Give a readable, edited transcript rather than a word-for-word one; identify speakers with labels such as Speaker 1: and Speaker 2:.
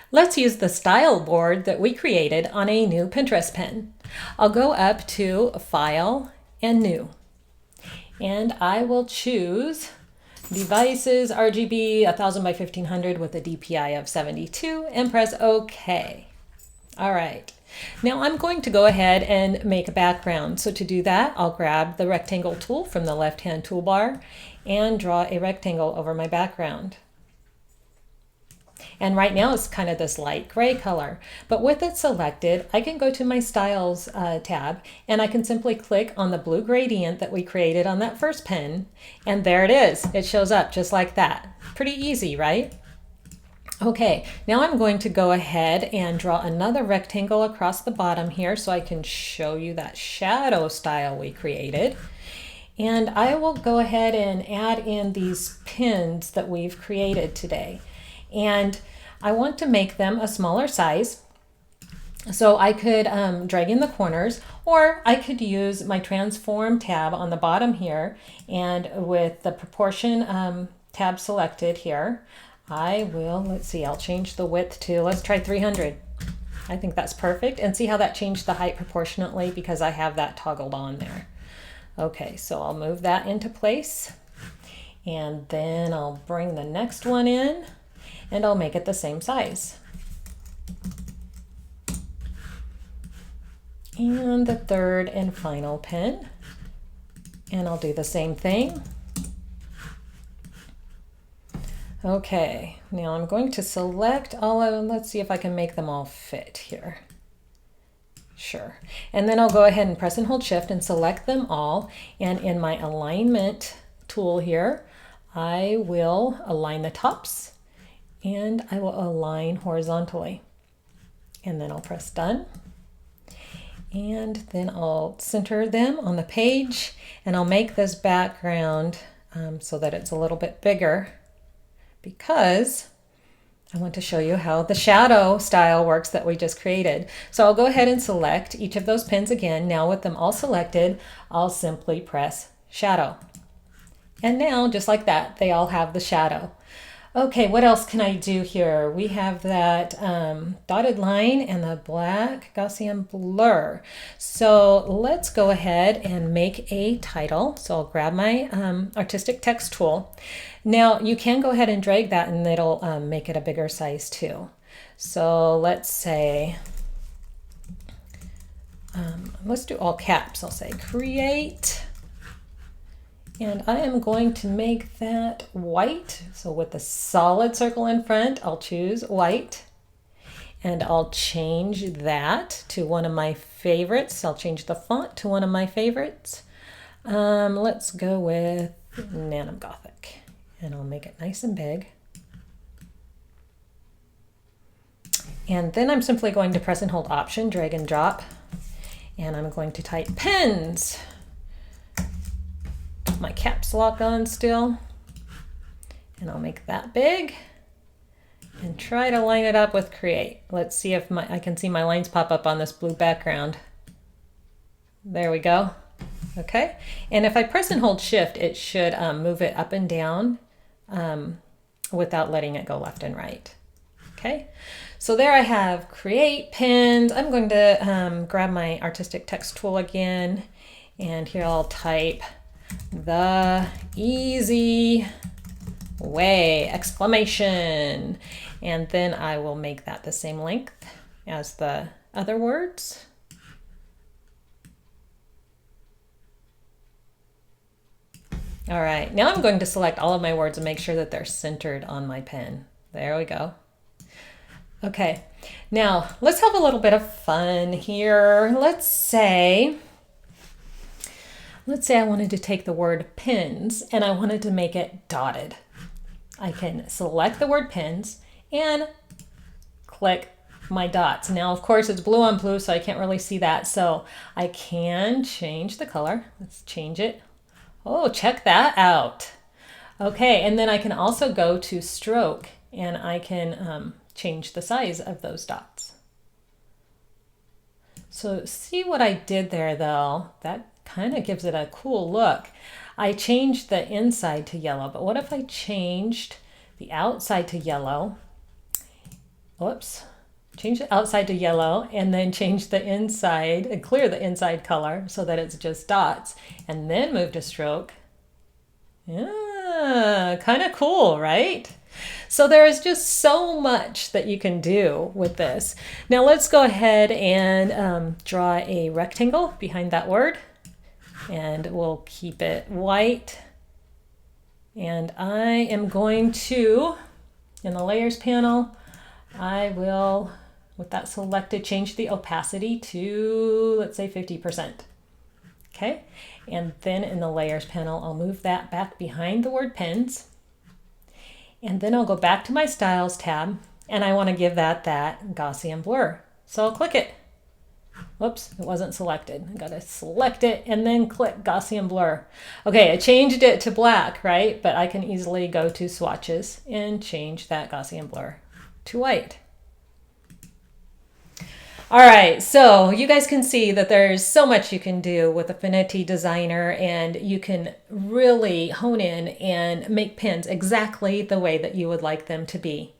Speaker 1: Let's use the style board that we created on a new Pinterest pin. I'll go up to File and New, and I will choose Devices RGB 1000 by 1500 with a DPI of 72 and press OK. All right. Now I'm going to go ahead and make a background. So to do that, I'll grab the rectangle tool from the left-hand toolbar and draw a rectangle over my background. And right now it's kind of this light gray color, but with it selected, I can go to my Styles tab and I can simply click on the blue gradient that we created on that first pin, and there it is. It shows up just like that. Pretty easy, right? Okay, now I'm going to go ahead and draw another rectangle across the bottom here so I can show you that shadow style we created. And I will go ahead and add in these pins that we've created today. And I want to make them a smaller size. So I could drag in the corners, or I could use my transform tab on the bottom here, and with the proportion tab selected here, I will, let's see, I'll change the width to, let's try 300. I think that's perfect, and see how that changed the height proportionately because I have that toggled on there. Okay, so I'll move that into place, and then I'll bring the next one in and I'll make it the same size. And the third and final pin, and I'll do the same thing. Okay, now I'm going to select all of them. Let's see if I can make them all fit here. Sure. And then I'll go ahead and press and hold Shift and select them all. And in my alignment tool here, I will align the tops and I will align horizontally. And then I'll press done. And then I'll center them on the page, and I'll make this background so that it's a little bit bigger, because I want to show you how the shadow style works that we just created. So I'll go ahead and select each of those pins again. Now with them all selected, I'll simply press shadow. And now, just like that, they all have the shadow. Okay, what else can I do here? We have that dotted line and the black Gaussian blur. So let's go ahead and make a title. So I'll grab my artistic text tool. Now you can go ahead and drag that and it'll make it a bigger size too. So let's say, let's do all caps. I'll say create. And I am going to make that white. So with the solid circle in front, I'll choose white. And I'll change that to one of my favorites. I'll change the font to one of my favorites. Let's go with Nano Gothic. And I'll make it nice and big. And then I'm simply going to press and hold Option, drag and drop. And I'm going to type pens. My caps lock on still, and I'll make that big and try to line it up with create. Let's see if I can see my lines pop up on this blue background. There we go. Okay, and if I press and hold Shift, it should move it up and down without letting it go left and right. Okay, so there I have create pins. I'm going to grab my artistic text tool again, and here I'll type the easy way, exclamation, and then I will make that the same length as the other words. All right, now I'm going to select all of my words and make sure that they're centered on my pen. There we go. Okay, now let's have a little bit of fun here. Let's say I wanted to take the word pins and I wanted to make it dotted. I can select the word pins and click my dots. Now, of course, it's blue on blue, so I can't really see that. So I can change the color. Let's change it. Oh, check that out. Okay, and then I can also go to stroke and I can change the size of those dots. So see what I did there though? That kind of gives it a cool look. I changed the inside to yellow, but what if I changed the outside to yellow whoops, change the outside to yellow, and then change the inside and clear the inside color so that it's just dots, and then move to stroke. Yeah, kind of cool, right? So there is just so much that you can do with this. Now let's go ahead and draw a rectangle behind that word, and we'll keep it white. And I am going to, in the layers panel, I will, with that selected, change the opacity to, let's say, 50%. Okay, and then in the layers panel, I'll move that back behind the word pens. And then I'll go back to my styles tab, and I want to give that Gaussian blur. So I'll click it. Whoops, it wasn't selected. I gotta select it and then click Gaussian blur. Okay, I changed it to black, right? But I can easily go to swatches and change that Gaussian blur to white. All right, so you guys can see that there's so much you can do with Affinity Designer, and you can really hone in and make pins exactly the way that you would like them to be.